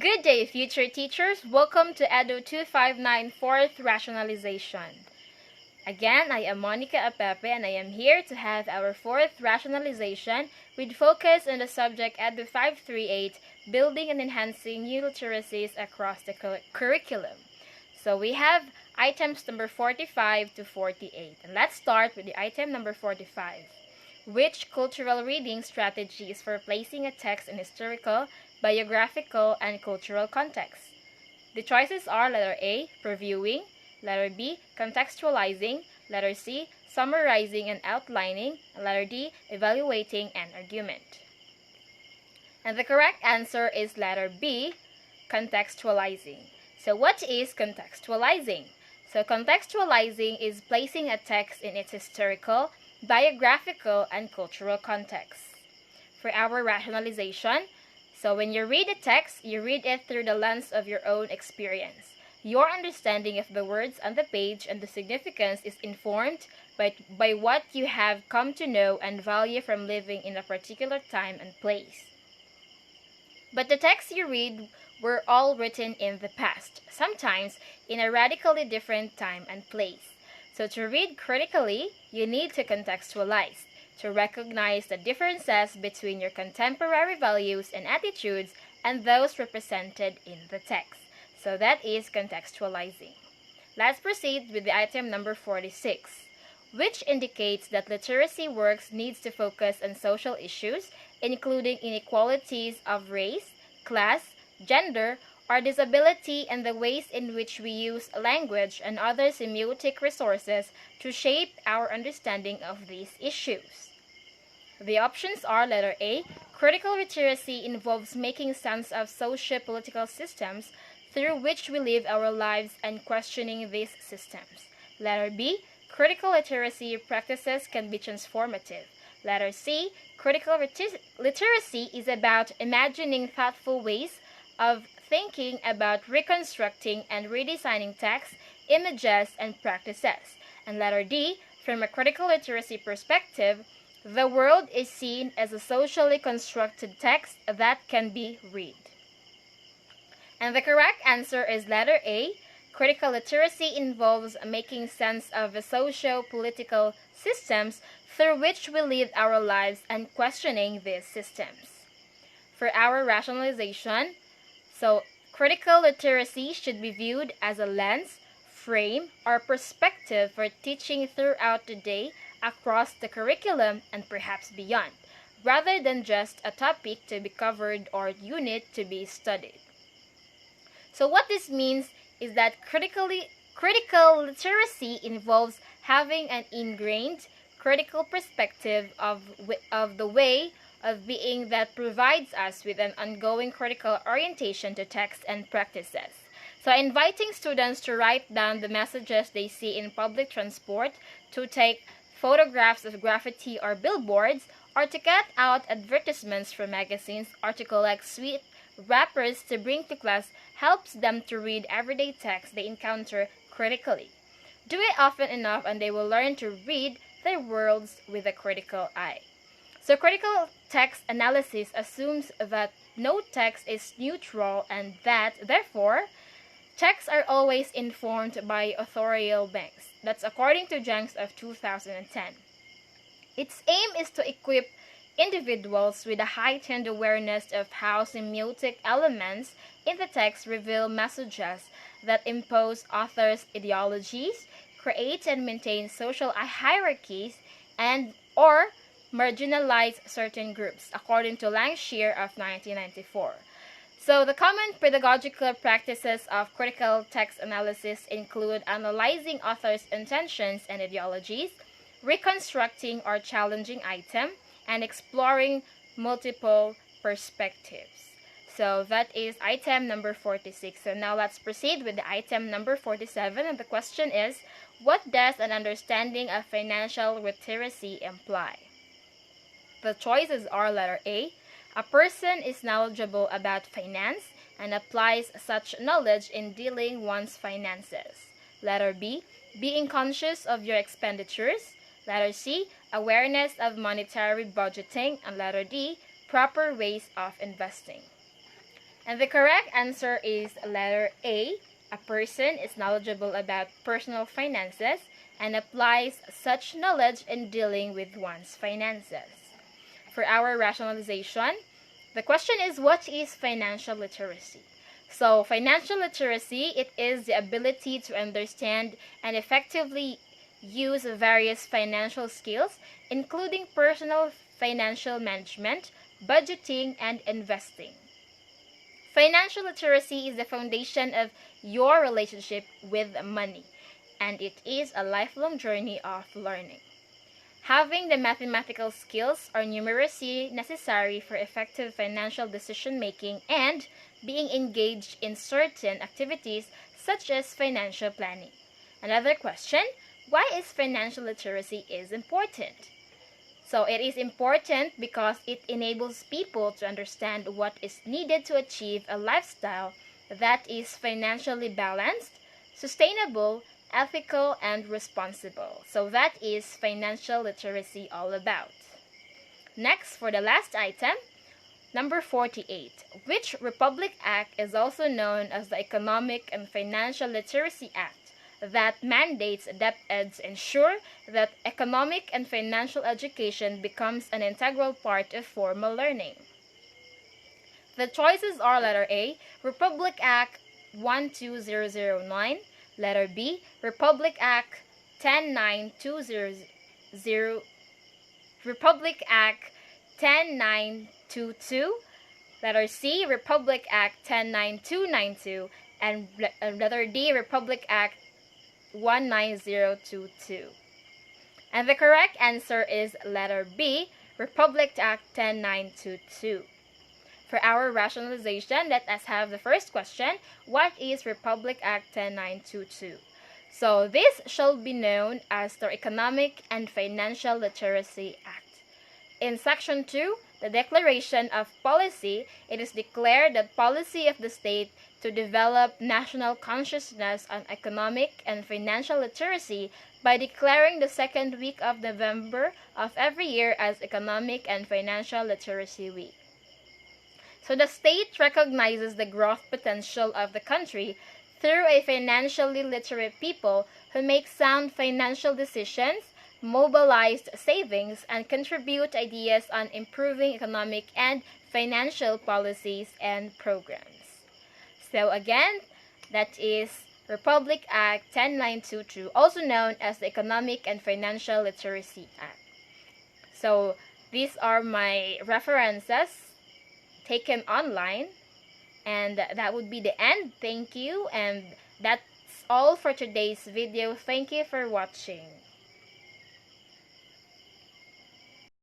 Good day, future teachers. Welcome to Edu 259 4th Rationalization. Again, I am Monica Apepe and I am here to have our 4th rationalization with focus on the subject Edu 538, Building and Enhancing New Literacies Across the Curriculum. So we have items number 45 to 48. And let's start with the item number 45. Which cultural reading strategies for placing a text in historical, biographical, and cultural context? The choices are letter A, previewing, letter B, contextualizing, letter C, summarizing and outlining, and letter D, evaluating an argument. And the correct answer is letter B, contextualizing. So what is contextualizing? So contextualizing is placing a text in its historical, biographical, and cultural context. For our rationalization, so when you read a text, you read it through the lens of your own experience. Your understanding of the words on the page and the significance is informed by what you have come to know and value from living in a particular time and place. But the texts you read were all written in the past, sometimes in a radically different time and place. So to read critically, you need to contextualize, to recognize the differences between your contemporary values and attitudes and those represented in the text. So that is contextualizing. Let's proceed with the item number 46, which indicates that literacy works needs to focus on social issues, including inequalities of race, class, gender, or disability, and the ways in which we use language and other semiotic resources to shape our understanding of these issues. The options are letter A, critical literacy involves making sense of socio-political systems through which we live our lives and questioning these systems. Letter B, critical literacy practices can be transformative. Letter C, critical literacy is about imagining thoughtful ways of thinking about reconstructing and redesigning texts, images, and practices. And letter D, from a critical literacy perspective, the world is seen as a socially constructed text that can be read. And the correct answer is letter A. Critical literacy involves making sense of the socio-political systems through which we live our lives and questioning these systems. For our rationalization, so critical literacy should be viewed as a lens, frame, or perspective for teaching throughout the day across the curriculum and perhaps beyond, rather than just a topic to be covered or unit to be studied. So what this means is that critical literacy involves having an ingrained critical perspective of the way of being that provides us with an ongoing critical orientation to text and practices. So inviting students to write down the messages they see in public transport, to take photographs of graffiti or billboards, or to cut out advertisements from magazines, or to collect sweet wrappers to bring to class helps them to read everyday texts they encounter critically. Do it often enough and they will learn to read their worlds with a critical eye. So critical text analysis assumes that no text is neutral and that, therefore, texts are always informed by authorial banks. That's according to Jenks of 2010. Its aim is to equip individuals with a heightened awareness of how semiotic elements in the text reveal messages that impose authors' ideologies, create and maintain social hierarchies, and or marginalize certain groups, according to Langshire of 1994. So the common pedagogical practices of critical text analysis include analyzing authors' intentions and ideologies, reconstructing or challenging item, and exploring multiple perspectives. So that is item number 46. So now let's proceed with the item number 47. And the question is, what does an understanding of financial literacy imply? The choices are letter A. A person is knowledgeable about finance and applies such knowledge in dealing one's finances. Letter B. Being conscious of your expenditures. Letter C, awareness of monetary budgeting. And letter D, proper ways of investing. And the correct answer is letter A. A person is knowledgeable about personal finances and applies such knowledge in dealing with one's finances. For our rationalization, the question is, what is financial literacy? So, financial literacy, it is the ability to understand and effectively use various financial skills, including personal financial management, budgeting, and investing. Financial literacy is the foundation of your relationship with money, and it is a lifelong journey of learning. Having the mathematical skills or numeracy necessary for effective financial decision making and being engaged in certain activities such as financial planning. Another question, why is financial literacy is important? So it is important because it enables people to understand what is needed to achieve a lifestyle that is financially balanced, sustainable, ethical, and responsible. So that is financial literacy all about. Next, for the last item, number 48. Which Republic Act is also known as the Economic and Financial Literacy Act that mandates DepEd to ensure that economic and financial education becomes an integral part of formal learning? The choices are letter A, Republic Act 12009, letter B, Republic Act 10920, Republic Act 10922, letter C, Republic Act 10292, and letter D, Republic Act 19022. And the correct answer is letter B, Republic Act 10922. For our rationalization, let us have the first question. What is Republic Act 10922? So this shall be known as the Economic and Financial Literacy Act. In Section 2, the Declaration of Policy, it is declared that policy of the state to develop national consciousness on economic and financial literacy by declaring the second week of November of every year as Economic and Financial Literacy Week. So the state recognizes the growth potential of the country through a financially literate people who make sound financial decisions, mobilize savings, and contribute ideas on improving economic and financial policies and programs. So again, that is Republic Act 10922, also known as the Economic and Financial Literacy Act. So these are my references taken online, and that would be the end. Thank you, and that's all for today's video. Thank you for watching.